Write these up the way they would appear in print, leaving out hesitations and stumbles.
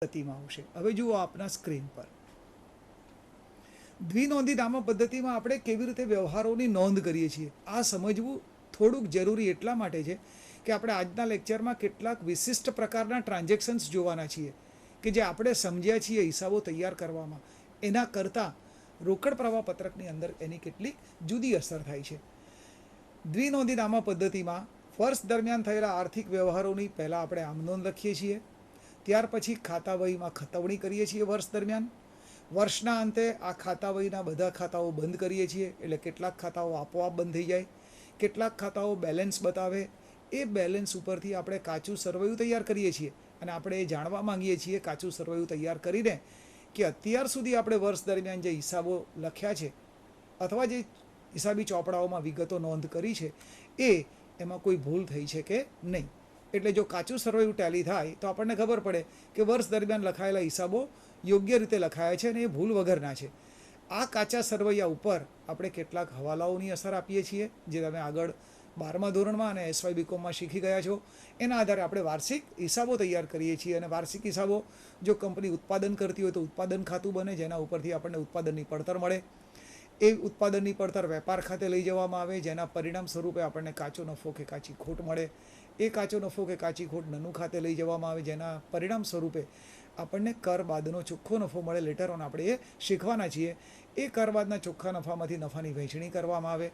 પદ્ધતિમાં આવશે। હવે જુઓ આપના સ્ક્રીન પર દ્વિનોંધી નામા પદ્ધતિમાં આપણે કેવી રીતે વ્યવહારોની નોંધ કરીએ છીએ આ સમજવું થોડુંક જરૂરી એટલા માટે છે કે આપણે આજના લેક્ચરમાં કેટલાક વિશિષ્ટ પ્રકારના ટ્રાન્ઝેક્શન્સ જોવાના છીએ કે જે આપણે સમજ્યા છીએ હિસાબો તૈયાર કરવામાં એના કરતાં રોકડ પ્રવાહ પત્રકની અંદર એની કેટલીક જુદી અસર થાય છે। દ્વિનોંધી નામા પદ્ધતિમાં વર્ષ દરમિયાન થયેલા આર્થિક વ્યવહારોની પહેલાં આપણે આમ નોંધ લખીએ છીએ, ત્યાર પછી ખાતા વહીમાં ખતવણી કરીએ છીએ વર્ષ દરમિયાન। વર્ષના અંતે આ ખાતા વહીના બધા ખાતાઓ બંધ કરીએ છીએ, એટલે કેટલાક ખાતાઓ આપોઆપ બંધ થઈ જાય, કેટલાક ખાતાઓ બેલેન્સ બતાવે, એ બેલેન્સ ઉપરથી આપણે કાચું સરવૈયું તૈયાર કરીએ છીએ અને આપણે એ જાણવા માંગીએ છીએ કાચું સરવૈયું તૈયાર કરીને કે અત્યાર સુધી આપણે વર્ષ દરમિયાન જે હિસાબો લખ્યા છે અથવા જે હિસાબી ચોપડાઓમાં વિગતો નોંધ કરી છે એ એમાં કોઈ ભૂલ થઈ છે કે નહીં। એટલે જો કાચું સરવૈયું ટેલી થાય તો આપણને ખબર પડે કે વર્ષ દરમિયાન લખાયેલા હિસાબો યોગ્ય રીતે લખાયા છે અને એ ભૂલ વગરના છે। આ કાચા સરવૈયા ઉપર આપણે કેટલાક હવાલાઓની અસર આપીએ છીએ જે તમે આગળ 12મા ધોરણમાં અને એસવાય બીકોમમાં શીખી ગયા છો। એના આધારે આપણે વાર્ષિક હિસાબો તૈયાર કરીએ છીએ અને વાર્ષિક હિસાબો જો કંપની ઉત્પાદન કરતી હોય તો ઉત્પાદન ખાતું બને, જેના ઉપરથી આપણને ઉત્પાદનની પડતર મળે। એ ઉત્પાદનની પડતર વેપાર ખાતે લઈ જવામાં આવે, જેના પરિણામ સ્વરૂપે આપણને કાચો નફો કે કાચી ખોટ મળે। એ કાચો નફો કે કાચી ખોટ નનું ખાતે લઈ જવામાં આવે, જેના પરિણામ સ્વરૂપે આપણને કર બાદનો ચોખ્ખો નફો મળે। લેટર ઓન આપણે એ શીખવાના છીએ। એ કર બાદના ચોખ્ખા નફામાંથી નફાની વહેંચણી કરવામાં આવે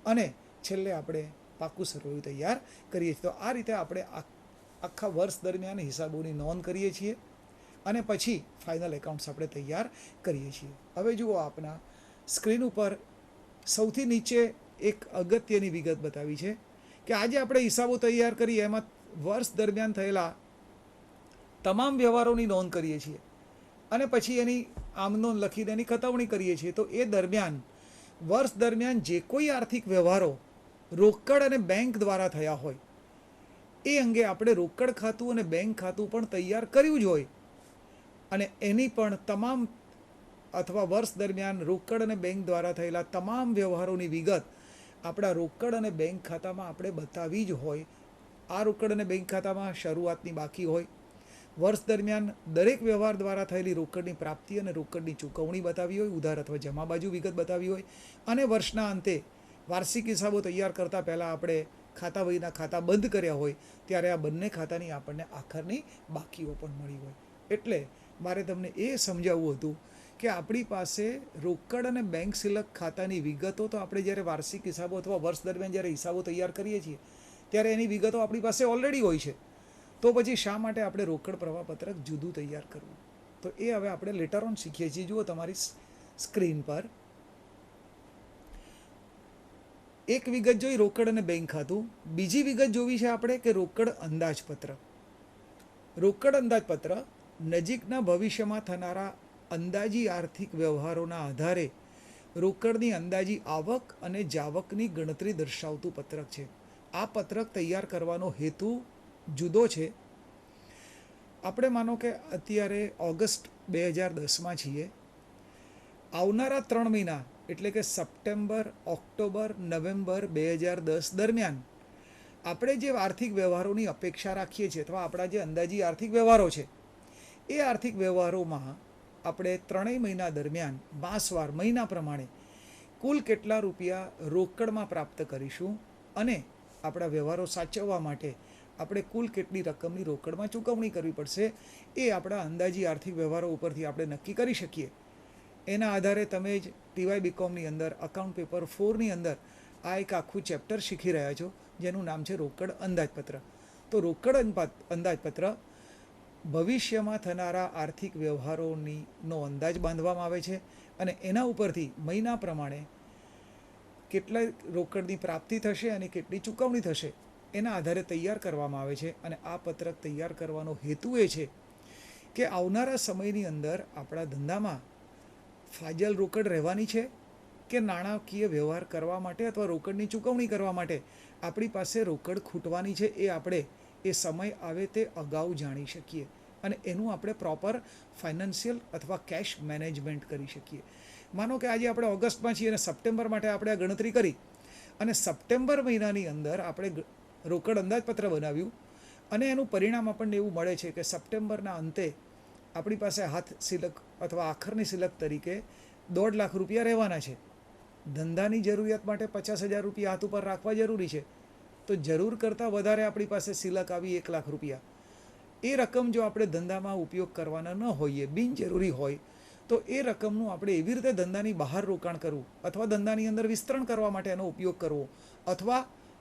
અને છેલ્લે આપણે પાકું સરવૈયું તૈયાર કરીએ છીએ। તો આ રીતે આપણે આખા વર્ષ દરમિયાન હિસાબોની નોંધ કરીએ છીએ અને પછી ફાઇનલ એકાઉન્ટ્સ આપણે તૈયાર કરીએ છીએ। હવે જુઓ આપના સ્ક્રીન ઉપર સૌથી નીચે એક અગત્યની વિગત બતાવી છે કે આજે આપણે હિસાબો તૈયાર કરીએ એમાં વર્ષ દરમિયાન થયેલા તમામ વ્યવહારોની નોંધ કરીએ છીએ અને પછી એની આમ નોંધ લખીને એની ખતવણી કરીએ છીએ। તો એ દરમિયાન વર્ષ દરમિયાન જે કોઈ આર્થિક વ્યવહારો રોકડ અને બેંક દ્વારા થયા હોય એ અંગે આપણે રોકડ ખાતું અને બેંક ખાતું પણ તૈયાર કર્યું જ હોય અને એની પણ તમામ અથવા વર્ષ દરમિયાન રોકડ અને બેંક દ્વારા થયેલા તમામ વ્યવહારોની વિગત આપણા રોકડ અને બેંક ખાતામાં આપણે બતાવી જ હોય। આ રોકડ અને બેંક ખાતામાં શરૂઆતની બાકી હોય, વર્ષ દરમિયાન દરેક વ્યવહાર દ્વારા થયેલી રોકડની પ્રાપ્તિ અને રોકડની ચૂકવણી બતાવી હોય, ઉધાર અથવા જમા બાજુ વિગત બતાવી હોય અને વર્ષના અંતે વાર્ષિક હિસાબો તૈયાર કરતાં પહેલાં આપણે ખાતા વહીના ખાતા બંધ કર્યા હોય ત્યારે આ બંને ખાતાની આપણને આખરની બાકીઓ પણ મળી હોય। એટલે મારે તમને એ સમજાવવું હતું કે આપણી પાસે રોકડ અને બેંક સિલક ખાતાની વિગતો તો આપણે જ્યારે વાર્ષિક હિસાબો અથવા વર્ષ દરમિયાન જ્યારે હિસાબો તૈયાર કરીએ છીએ ત્યારે એની વિગતો આપણી પાસે ઓલરેડી હોય છે, તો પછી શા માટે આપણે રોકડ પ્રવાહ પત્રક જુદું તૈયાર કરવું? તો એ હવે આપણે લેટર ઓન શીખીએ છીએ। જુઓ તમારી સ્ક્રીન પર એક વિગત જોઈ રોકડ અને બેંક ખાતું, બીજી વિગત જોવી છે આપણે કે રોકડ અંદાજપત્ર। રોકડ અંદાજપત્ર નજીકના ભવિષ્યમાં થનારા અંદાજી આર્થિક વ્યવહારોના આધારે રોકડની અંદાજી આવક અને જાવકની ગણતરી દર્શાવતું પત્રક છે। આ પત્રક તૈયાર કરવાનો હેતુ જુદો છે। આપણે માનો કે અત્યારે ઓગસ્ટ 2010માં છીએ, આવનારા 3 મહિના એટલે કે સપ્ટેમ્બર, ઓક્ટોબર, નવેમ્બર 2010 દરમિયાન આપણે જે આર્થિક વ્યવહારોની અપેક્ષા રાખીએ છીએ અથવા આપણા જે અંદાજી આર્થિક વ્યવહારો છે એ આર્થિક વ્યવહારોમાં આપણે 3 મહિના દરમિયાન માસવાર મહિના પ્રમાણે કુલ કેટલા રૂપિયા રોકડમાં પ્રાપ્ત કરીશું અને આપણા વ્યવહારો સાચવવા માટે આપણે કુલ કેટલી રકમની રોકડમાં ચૂકવણી કરવી પડશે એ આપણા અંદાજી આર્થિક વ્યવહારો ઉપરથી આપણે નક્કી કરી શકીએ। એના આધારે તમે જ ટીવાય બીકોમની અંદર અકાઉન્ટ પેપર 4ની અંદર આ એક આખું ચેપ્ટર શીખી રહ્યા છો જેનું નામ છે રોકડ અંદાજપત્ર। તો રોકડ અંદાજપત્ર ભવિષ્યમાં થનારા આર્થિક વ્યવહારોનો અંદાજ બાંધવામાં આવે છે અને એના ઉપરથી મહિના પ્રમાણે કેટલા રોકડની પ્રાપ્તિ થશે અને કેટલી ચૂકવણી થશે એના આધારે તૈયાર કરવામાં આવે છે। અને આ પત્રક તૈયાર કરવાનો હેતુ એ છે કે આવનારા સમયની અંદર આપણા ધંધામાં ફાજલ રોકડ રહેવાની છે કે નાણાકીય વ્યવહાર કરવા માટે અથવા રોકડની ચૂકવણી કરવા માટે આપણી પાસે રોકડ ખૂટવાની છે એ આપણે એ સમય આવે તે અગાઉ જાણી શકીએ અને એનું આપણે પ્રોપર ફાઇનાન્શિયલ અથવા કેશ મેનેજમેન્ટ કરી શકીએ। માનો કે આજે આપણે ઓગસ્ટમાં છીએ અને સપ્ટેમ્બર માટે આપણે આ ગણતરી કરી અને સપ્ટેમ્બર મહિનાની અંદર આપણે રોકડ અંદાજપત્ર બનાવ્યું અને એનું પરિણામ આપણને એવું મળે છે કે સપ્ટેમ્બરના અંતે આપણી પાસે હાથ સિલક અથવા આખરની સિલક તરીકે 1.5 લાખ રૂપિયા રહેવાના છે. ધંધાની જરૂરિયાત માટે 50,000 રૂપિયા હાથ ઉપર રાખવા જરૂરી છે. તો જરૂર કરતાં વધારે આપણી પાસે સિલક આવી 1 લાખ રૂપિયા. એ રકમ જો આપણે ધંધામાં ઉપયોગ કરવાના ન હોઈએ, બિનજરૂરી હોય, તો એ રકમનું આપણે એવી રીતે ધંધાની બહાર રોકાણ કરવું અથવા ધંધાની અંદર વિસ્તરણ કરવા માટે એનો ઉપયોગ કરવો અથવા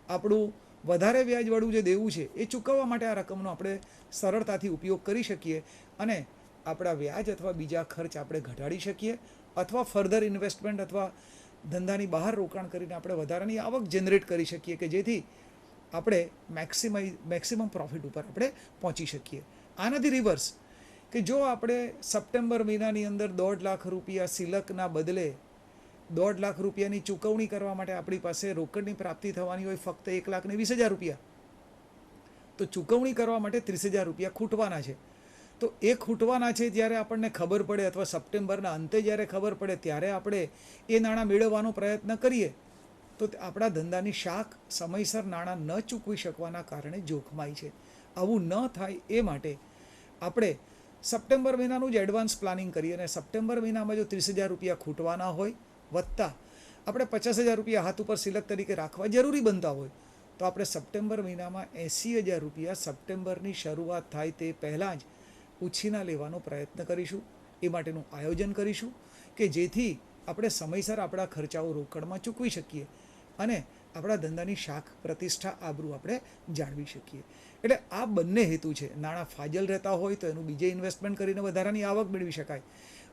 આપણું વધારે વ્યાજવાળું જે દેવું છે એ ચૂકવવા માટે આ રકમનો આપણે સરળતાથી ઉપયોગ કરી શકીએ અને આપણા વ્યાજ અથવા બીજા ખર્ચ આપણે ઘટાડી શકીએ અથવા ફર્ધર ઇન્વેસ્ટમેન્ટ અથવા ધંધાની બહાર રોકાણ કરીને આપણે વધારાની આવક જનરેટ કરી શકીએ કે જેથી આપણે મેક્સિમમ પ્રોફિટ ઉપર આપણે પહોંચી શકીએ. આનાથી રિવર્સ કે જો આપણે સપ્ટેમ્બર મહિનાની અંદર 1.5 લાખ રૂપિયા સિલકના બદલે 1.5 લાખ રૂપિયાની ચૂકવણી કરવા માટે આપણી પાસે રોકડની પ્રાપ્તિ થવાની હોય ફક્ત 1,20,000 રૂપિયા, તો ચૂકવણી કરવા માટે 30,000 રૂપિયા ખૂટવાના છે. તો એ ખૂટવાના છે જ્યારે આપણને ખબર પડે અથવા સપ્ટેમ્બરના અંતે જ્યારે ખબર પડે ત્યારે આપણે એ નાણાં મેળવવાનો પ્રયત્ન કરીએ તો આપણા ધંધાની શાખ સમયસર નાણાં ન ચૂકવી શકવાના કારણે જોખમાય છે. આવું ન થાય એ માટે આપણે સપ્ટેમ્બર મહિનાનું જ એડવાન્સ પ્લાનિંગ કરીએ અને સપ્ટેમ્બર મહિનામાં જો 30,000 રૂપિયા ખૂટવાના હોય વત્તા આપણે 50,000 રૂપિયા હાથ ઉપર સિલક તરીકે રાખવા જરૂરી બનતા હોય તો આપણે સપ્ટેમ્બર મહિનામાં 80,000 રૂપિયા સપ્ટેમ્બરની શરૂઆત થાય તે પહેલાં જ ઉછીના લેવાનો પ્રયત્ન કરીશું. એ માટેનું આયોજન કરીશું કે જેથી આપણે સમયસર આપણા ખર્ચાઓ રોકડમાં ચૂકવી શકીએ અને આપણા ધંધાની શાખ પ્રતિષ્ઠા આબરૂ આપણે જાળવી શકીએ. એટલે આ બંને હેતુ છે. નાણાં ફાજલ રહેતા હોય તો એનું બીજે ઇન્વેસ્ટમેન્ટ કરીને વધારાની આવક મેળવી શકાય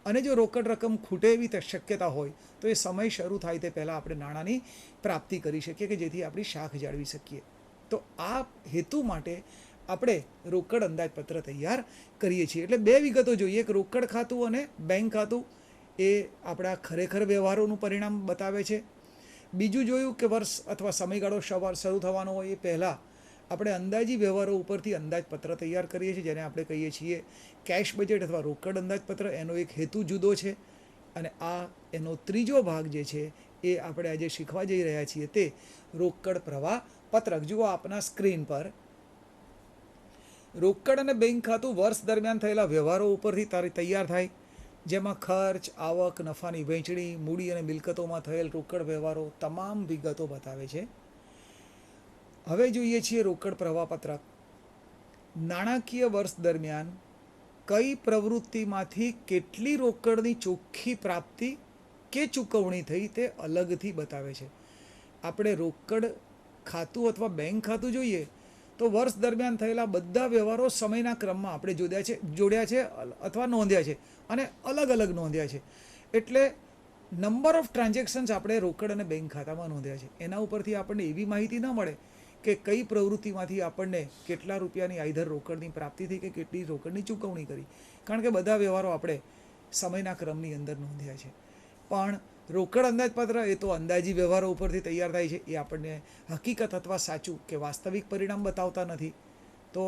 અને જો રોકડ રકમ ખૂટે એવી શક્યતા હોય તો એ સમય શરૂ થાય તે પહેલાં આપણે નાણાંની પ્રાપ્તિ કરી શકીએ કે જેથી આપણી શાખ જાળવી શકીએ. તો આ હેતુ માટે આપણે રોકડ અંદાજપત્ર તૈયાર કરીએ છીએ. એટલે બે વિગતો જોઈએ, એક રોકડ ખાતું અને બેંક ખાતું, એ આપણા ખરેખર વ્યવહારોનું પરિણામ બતાવે છે. બીજું જોયું કે વર્ષ અથવા સમયગાળો શરૂ થવાનો હોય એ પહેલાં આપણે અંદાજી વ્યવહારો ઉપરથી અંદાજપત્ર તૈયાર કરીએ છીએ જેને આપણે કહીએ છીએ કેશ બજેટ અથવા રોકડ અંદાજપત્ર. એનો એક હેતુ જુદો છે અને આ એનો ત્રીજો ભાગ જે છે એ આપણે આજે શીખવા જઈ રહ્યા છીએ તે રોકડ પ્રવાહ પત્રક. જુઓ આપના સ્ક્રીન પર રોકડ અને બેંક ખાતું વર્ષ દરમિયાન થયેલા વ્યવહારો ઉપરથી તૈયાર થાય, જેમાં ખર્ચ, આવક, નફાની વહેંચણી, મૂડી અને મિલકતોમાં થયેલ રોકડ વ્યવહારો તમામ વિગતો બતાવે છે. હવે જોઈએ છીએ રોકડ પ્રવાહ પત્રક. નાણાકીય વર્ષ દરમિયાન કઈ પ્રવૃત્તિમાંથી કેટલી રોકડની ચોખ્ખી પ્રાપ્તિ કે ચૂકવણી થઈ તે અલગથી બતાવે છે. આપણે રોકડ ખાતું અથવા બેંક ખાતું જોઈએ તો વર્ષ દરમિયાન થયેલા બધા વ્યવહારો સમયના ક્રમમાં આપણે જોડ્યા છે અથવા નોંધ્યા છે અને અલગ અલગ નોંધ્યા છે. એટલે નંબર ઓફ ટ્રાન્ઝેક્શન્સ આપણે રોકડ અને બેંક ખાતામાં નોંધ્યા છે. એના ઉપરથી આપણને એવી માહિતી ન મળે કે કઈ પ્રવૃત્તિમાંથી આપણને કેટલા રૂપિયાની આઈધર રોકડની પ્રાપ્તિ થઈ કે કેટલી રોકડની ચૂકવણી કરી, કારણ કે બધા વ્યવહારો આપણે સમયના ક્રમની અંદર નોંધ્યા છે. પણ રોકડ અંદાજપત્ર એ તો અંદાજી વ્યવહારો ઉપરથી તૈયાર થાય છે. એ આપણને હકીકત અથવા સાચું કે વાસ્તવિક પરિણામ બતાવતા નથી. તો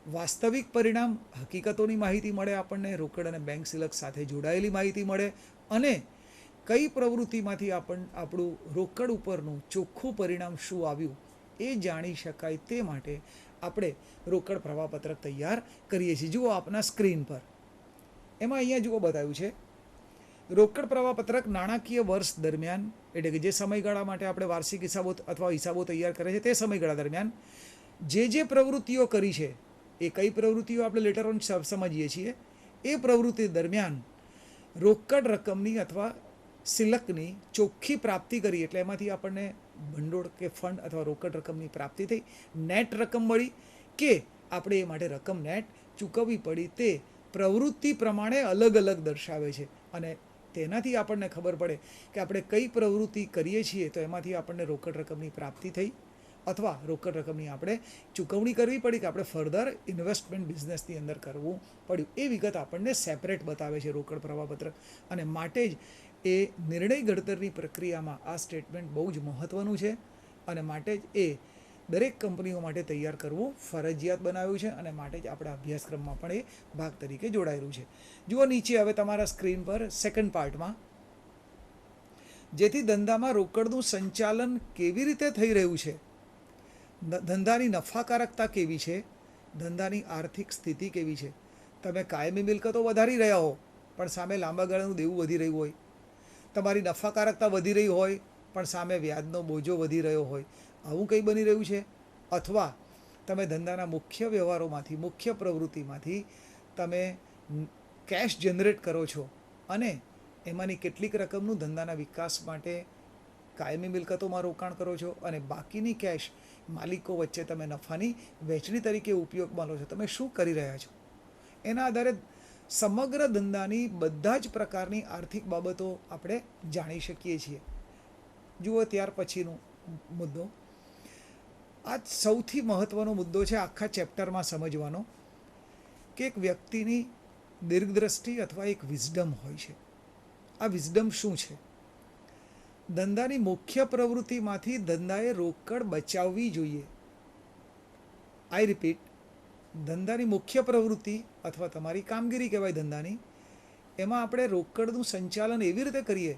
વાસ્તવિક પરિણામ હકીકતોની માહિતી મળે આપણને, રોકડ અને બેંક સિલક સાથે જોડાયેલી માહિતી મળે અને કઈ પ્રવૃત્તિમાંથી આપણું રોકડ ઉપરનું ચોખ્ખું પરિણામ શું આવ્યું એ જાણી શકાય તે માટે આપણે રોકડ પ્રવાહપત્રક તૈયાર કરીએ છીએ. જુઓ આપના સ્ક્રીન પર, એમાં અહીંયા જુઓ બતાવ્યું છે રોકડ પ્રવાહપત્રક નાણાકીય વર્ષ દરમિયાન, એટલે કે જે સમયગાળા માટે આપણે વાર્ષિક હિસાબો અથવા હિસાબો તૈયાર કરે છે તે સમયગાળા દરમિયાન જે પ્રવૃત્તિઓ કરી છે એ કઈ પ્રવૃત્તિઓ આપણે લેટર ઓન સમજીએ છીએ. એ પ્રવૃત્તિ દરમિયાન રોકડ રકમની અથવા સિલકની ચોખ્ખી પ્રાપ્તિ કરી, એટલે એમાંથી આપણને ભંડોળ કે ફંડ અથવા રોકડ રકમની પ્રાપ્તિ થઈ, નેટ રકમ મળી કે આપણે એ માટે રકમ નેટ ચૂકવવી પડી, તે પ્રવૃત્તિ પ્રમાણે અલગ અલગ દર્શાવે છે. અને તેનાથી આપણને ખબર પડે કે આપણે કઈ પ્રવૃત્તિ કરીએ છીએ તો એમાંથી આપણને રોકડ રકમની પ્રાપ્તિ થઈ અથવા રોકડ રકમની આપણે ચૂકવણી કરવી પડી કે આપણે ફર્ધર ઇન્વેસ્ટમેન્ટ બિઝનેસની અંદર કરવું પડ્યું. એ વિગત આપણને સેપરેટ બતાવે છે રોકડ પ્રવાહપત્રક. અને માટે જ એ નિર્ણય ઘડતરની પ્રક્રિયામાં આ સ્ટેટમેન્ટ બહુ જ મહત્ત્વનું છે અને માટે જ એ દરેક કંપનીઓ માટે તૈયાર કરવું ફરજિયાત બનાવ્યું છે અને માટે જ આપણા અભ્યાસક્રમમાં પણ એ ભાગ તરીકે જોડાયેલું છે. જુઓ નીચે હવે તમારા સ્ક્રીન પર સેકન્ડ પાર્ટમાં, જેથી ધંધામાં રોકડનું સંચાલન કેવી રીતે થઈ રહ્યું છે, ધંધાની નફાકારકતા કેવી છે, ધંધાની આર્થિક સ્થિતિ કેવી છે, તમે કાયમી મિલકતો વધારી રહ્યા હો પણ સામે લાંબા ગાળાનું દેવું વધી રહ્યું હોય, તમારી નફાકારકતા વધી રહી હોય પણ સામે વ્યાજનો બોજો વધી રહ્યો હોય, આવું કંઈ બની રહ્યું છે. અથવા તમે ધંધાના મુખ્ય વ્યવહારોમાંથી, મુખ્ય પ્રવૃત્તિમાંથી તમે કેશ જનરેટ કરો છો અને એમાંની કેટલીક રકમનું ધંધાના વિકાસ માટે કાયમી મિલકતોમાં રોકાણ કરો છો અને બાકીની કેશ માલિકો વચ્ચે તમે નફાની વહેંચણી તરીકે ઉપયોગમાં લો છો. તમે શું કરી રહ્યા છો એના આધારે સમગ્ર ધંધાની બધા જ પ્રકારની આર્થિક બાબતો આપણે જાણી શકીએ છીએ. જુઓ ત્યાર પછીનો મુદ્દો, આ સૌથી મહત્ત્વનો મુદ્દો છે આખા ચેપ્ટરમાં સમજવાનો, કે એક વ્યક્તિની દીર્ઘદ્રષ્ટિ અથવા એક વિઝડમ હોય છે. આ વિઝડમ શું છે? ધંધાની મુખ્ય પ્રવૃત્તિમાંથી ધંધાએ રોકડ બચાવવી જોઈએ. આઈ રિપીટ, ધંધાની મુખ્ય પ્રવૃત્તિ અથવા તમારી કામગીરી કહેવાય ધંધાની, એમાં આપણે રોકડનું સંચાલન એવી રીતે કરીએ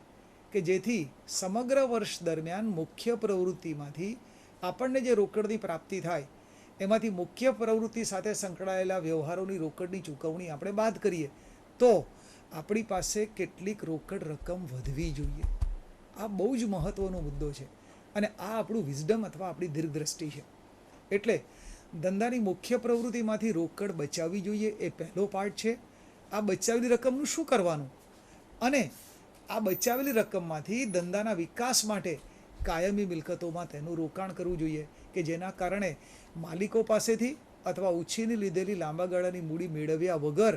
કે જેથી સમગ્ર વર્ષ દરમિયાન મુખ્ય પ્રવૃત્તિમાંથી આપણને જે રોકડની પ્રાપ્તિ થાય એમાંથી મુખ્ય પ્રવૃત્તિ સાથે સંકળાયેલા વ્યવહારોની રોકડની ચૂકવણી આપણે બાદ કરીએ તો આપણી પાસે કેટલીક રોકડ રકમ વધવી જોઈએ. આ બહુ જ મહત્ત્વનો મુદ્દો છે અને આ આપણું વિઝડમ અથવા આપણી દીર્ઘદ્રષ્ટિ છે. એટલે ધંધાની મુખ્ય પ્રવૃત્તિમાંથી રોકડ બચાવવી જોઈએ એ પહેલો પાર્ટ છે. આ બચાવેલી રકમનું શું કરવાનું અને આ બચાવેલી રકમમાંથી ધંધાના વિકાસ માટે કાયમી મિલકતોમાં તેનું રોકાણ કરવું જોઈએ કે જેના કારણે માલિકો પાસેથી અથવા ઉછીની લીધેલી લાંબા ગાળાની મૂડી મેળવ્યા વગર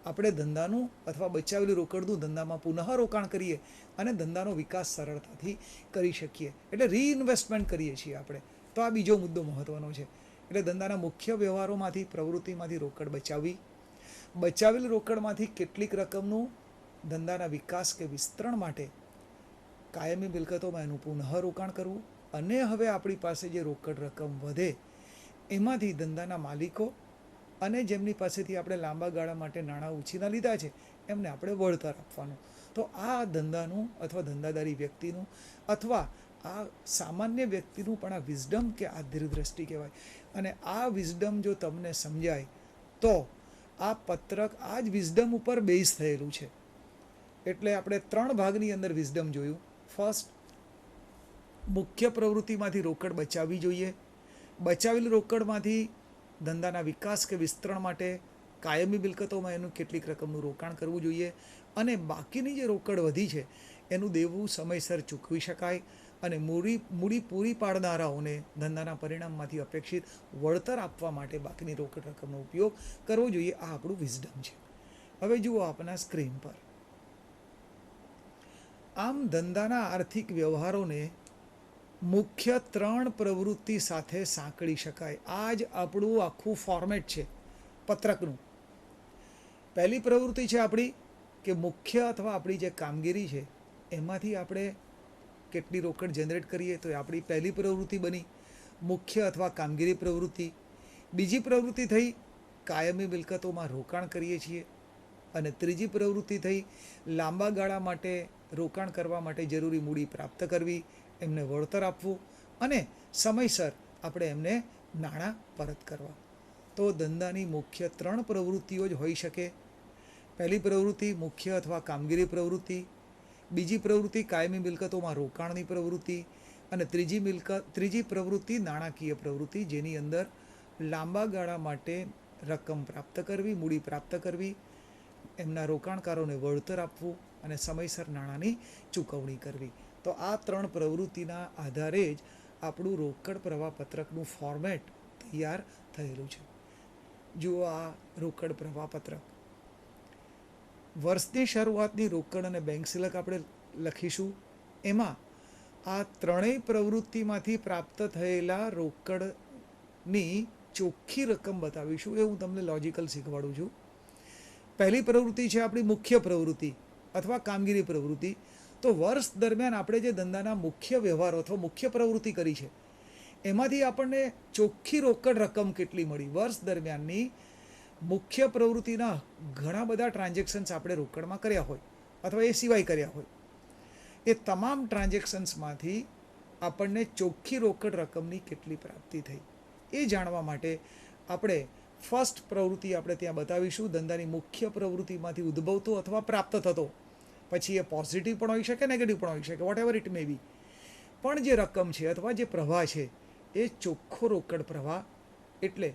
આપણે ધંધાનું અથવા બચાવેલી રોકડનું ધંધામાં પુનઃ રોકાણ કરીએ અને ધંધાનો વિકાસ સરળતાથી કરી શકીએ. એટલે રીઇન્વેસ્ટમેન્ટ કરીએ છીએ આપણે. તો આ બીજો મુદ્દો મહત્ત્વનો છે. એટલે ધંધાના મુખ્ય વ્યવહારોમાંથી, પ્રવૃત્તિમાંથી રોકડ બચાવવી, બચાવેલી રોકડમાંથી કેટલીક રકમનું ધંધાના વિકાસ કે વિસ્તરણ માટે કાયમી મિલકતોમાં એનું પુનઃ રોકાણ કરવું અને હવે આપણી પાસે જે રોકડ રકમ વધે એમાંથી ધંધાના માલિકો અને જેમની પાસેથી આપણે લાંબા ગાળા માટે નાણાં ઉછીના લીધા છે એમને આપણે વળતર આપવાનું. તો આ ધંધાનું અથવા ધંધાદારી વ્યક્તિનું અથવા આ સામાન્ય વ્યક્તિનું પણ આ વિઝડમ કે આ દીર્ઘદ્રષ્ટિ કહેવાય. અને આ વિઝડમ જો તમને સમજાય તો આ પત્રક આ જ વિઝડમ ઉપર બેઝ થયેલું છે. એટલે આપણે 3 ભાગની અંદર વિઝડમ જોયું. ફર્સ્ટ, મુખ્ય પ્રવૃત્તિમાંથી રોકડ બચાવવી જોઈએ, બચાવેલી રોકડમાંથી ધંધાના વિકાસ કે વિસ્તરણ માટે કાયમી મિલકતોમાં એનું કેટલીક રકમનું રોકાણ કરવું જોઈએ અને બાકીની જે રોકડ વધી છે એનું દેવું સમયસર ચૂકવી શકાય અને મૂડી પૂરી પાડનારાઓને ધંધાના પરિણામમાંથી અપેક્ષિત વળતર આપવા માટે બાકીની રોકડ રકમનો ઉપયોગ કરવો જોઈએ. આ આપણું વિઝડમ છે. હવે જુઓ આપણા સ્ક્રીન પર. આમ ધંધાના આર્થિક વ્યવહારોને મુખ્ય 3 પ્રવૃત્તિ સાથે સાંકળી શકાય. આ જ આપણું આખું ફોર્મેટ છે પત્રકનું. પહેલી પ્રવૃત્તિ છે આપણી કે મુખ્ય અથવા આપણી જે કામગીરી છે એમાંથી આપણે કેટલી રોકડ જનરેટ કરીએ તો એ આપણી પહેલી પ્રવૃત્તિ બની, મુખ્ય અથવા કામગીરી પ્રવૃત્તિ. બીજી પ્રવૃત્તિ થઈ કાયમી મિલકતોમાં રોકાણ કરીએ છીએ અને ત્રીજી પ્રવૃત્તિ થઈ લાંબા ગાળા માટે રોકાણ કરવા માટે જરૂરી મૂડી પ્રાપ્ત કરવી, એમને વળતર આપવું અને સમયસર આપણે એમને નાણાં પરત કરવા. તો ધંધાની મુખ્ય 3 પ્રવૃત્તિઓ જ હોઈ શકે. પહેલી પ્રવૃત્તિ મુખ્ય અથવા કામગીરી પ્રવૃત્તિ, બીજી પ્રવૃત્તિ કાયમી મિલકતોમાં રોકાણની પ્રવૃત્તિ અને ત્રીજી પ્રવૃત્તિ નાણાકીય પ્રવૃત્તિ જેની અંદર લાંબા ગાળા માટે રકમ પ્રાપ્ત કરવી, મૂડી પ્રાપ્ત કરવી, એમના રોકાણકારોને વળતર આપવું અને સમયસર નાણાંની ચૂકવણી કરવી. તો આ 3 પ્રવૃત્તિના આધારે જ આપણું રોકડ પ્રવાહ પત્રકનું ફોર્મેટ તૈયાર થયેલું છે. જુઓ આ રોકડ પ્રવાહ પત્રક. વર્ષની શરૂઆતની રોકડ અને બેંક સિલક આપણે લખીશું. એમાં આ 3 પ્રવૃત્તિમાંથી પ્રાપ્ત થયેલા રોકડની ચોખ્ખી રકમ બતાવીશું. એ હું તમને લોજિકલ શીખવાડું છું. પહેલી પ્રવૃત્તિ છે આપણી મુખ્ય પ્રવૃત્તિ અથવા કામગીરી પ્રવૃત્તિ. તો વર્ષ દરમિયાન આપણે જે ધંધાના મુખ્ય વ્યવહારો અથવા મુખ્ય પ્રવૃત્તિ કરી છે એમાંથી આપણને ચોખ્ખી રોકડ રકમ કેટલી મળી. વર્ષ દરમિયાનની મુખ્ય પ્રવૃત્તિના ઘણા બધા ટ્રાન્ઝેક્શન્સ આપણે રોકડમાં કર્યા હોય અથવા એ સિવાય કર્યા હોય, એ તમામ ટ્રાન્ઝેક્શન્સમાંથી આપણને ચોખ્ખી રોકડ રકમની કેટલી પ્રાપ્તિ થઈ એ જાણવા માટે આપણે ફર્સ્ટ પ્રવૃત્તિ આપણે ત્યાં બતાવીશું, ધંધાની મુખ્ય પ્રવૃત્તિમાંથી ઉદ્ભવતો અથવા પ્રાપ્ત થતો. પછી એ પોઝિટિવ પણ હોઈ શકે, નેગેટિવ પણ હોઈ શકે, વોટ એવર ઇટ મે બી. પણ જે રકમ છે અથવા જે પ્રવાહ છે એ ચોખ્ખો રોકડ પ્રવાહ. એટલે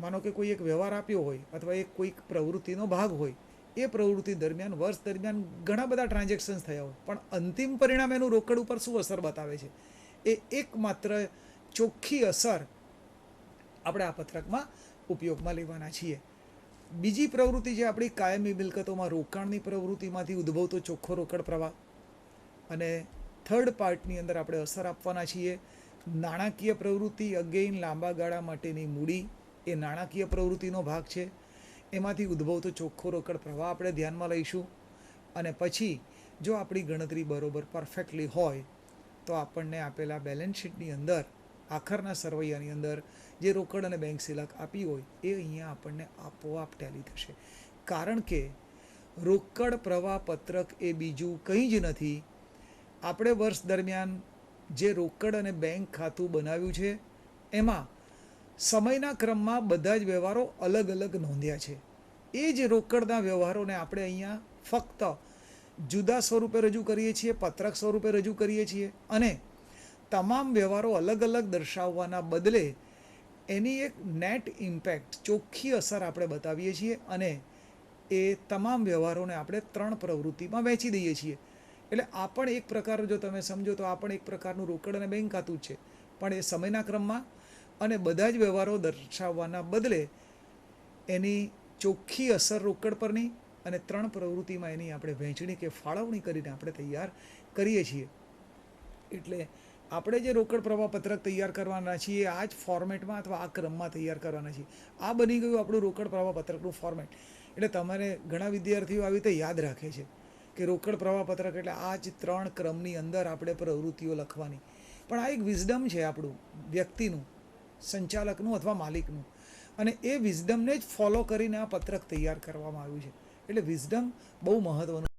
માનો કે કોઈ એક વ્યવહાર આપ્યો હોય અથવા એક કોઈક પ્રવૃત્તિનો ભાગ હોય, એ પ્રવૃત્તિ દરમિયાન વર્ષ દરમિયાન ઘણા બધા ટ્રાન્ઝેક્શન્સ થયા હોય, પણ અંતિમ પરિણામ એનું રોકડ ઉપર શું અસર બતાવે છે, એ એકમાત્ર ચોખ્ખી અસર આપણે આ પત્રકમાં ઉપયોગમાં લેવાના છીએ. બીજી પ્રવૃત્તિ છે આપણી કાયમી મિલકતોમાં રોકાણની પ્રવૃત્તિમાંથી ઉદ્ભવતો ચોખ્ખો રોકડ પ્રવાહ. અને થર્ડ પાર્ટની અંદર આપણે અસર આપવાના છીએ નાણાકીય પ્રવૃત્તિ. અગેઇન લાંબા ગાળા માટેની મૂડી એ નાણાકીય પ્રવૃત્તિનો ભાગ છે, એમાંથી ઉદ્ભવતો ચોખ્ખો રોકડ પ્રવાહ આપણે ધ્યાનમાં લઈશું. અને પછી જો આપણી ગણતરી બરોબર પરફેક્ટલી હોય તો આપણને આપેલા બેલેન્સ શીટની અંદર આખરના સરવૈયાની અંદર જે રોકડ અને બેંક સિલક આપી હોય એ અહીંયા આપણને આપોઆપ ટેલી થશે. કારણ કે રોકડ પ્રવાહ પત્રક એ બીજું કંઈ જ નથી. આપણે વર્ષ દરમિયાન જે રોકડ અને બેંક ખાતું બનાવ્યું છે એમાં સમયના ક્રમમાં બધા જ વ્યવહારો અલગ અલગ નોંધ્યા છે. એ જ રોકડના વ્યવહારોને આપણે અહીંયા ફક્ત જુદા સ્વરૂપે રજૂ કરીએ છીએ, પત્રક સ્વરૂપે રજૂ કરીએ છીએ. અને તમામ વ્યવહારો અલગ અલગ દર્શાવવાના બદલે એની એક નેટ ઇમ્પેક્ટ, ચોખ્ખી અસર આપણે બતાવીએ છીએ. અને એ તમામ વ્યવહારોને આપણે 3 પ્રવૃત્તિમાં વહેંચી દઈએ છીએ. એટલે આ પણ એક પ્રકાર, જો તમે સમજો તો આ પણ એક પ્રકારનું રોકડ અને બેંક ખાતું જ છે, પણ એ સમયના ક્રમમાં અને બધા જ વ્યવહારો દર્શાવવાના બદલે એની ચોખ્ખી અસર રોકડ પરની અને 3 પ્રવૃત્તિમાં એની આપણે વહેંચણી કે ફાળવણી કરીને આપણે તૈયાર કરીએ છીએ. એટલે આપણે જે રોકડ પ્રવાહ પત્રક તૈયાર કરવાના છીએ આ જ ફોર્મેટમાં અથવા આ ક્રમમાં તૈયાર કરવાના છીએ. આ બની ગયું આપણું રોકડ પ્રવાહ પત્રકનું ફોર્મેટ. એટલે તમારે ઘણા વિદ્યાર્થીઓ આવી રીતે યાદ રાખે છે કે રોકડ પ્રવાહ પત્રક એટલે આ જ 3 ક્રમની અંદર આપણે પ્રવૃત્તિઓ લખવાની. પણ આ એક વિઝડમ છે આપણું વ્યક્તિનું, સંચાલકનું અથવા માલિકનું. અને એ વિઝડમને જ ફોલો કરીને આ પત્રક તૈયાર કરવામાં આવ્યું છે. એટલે વિઝડમ બહુ મહત્ત્વનું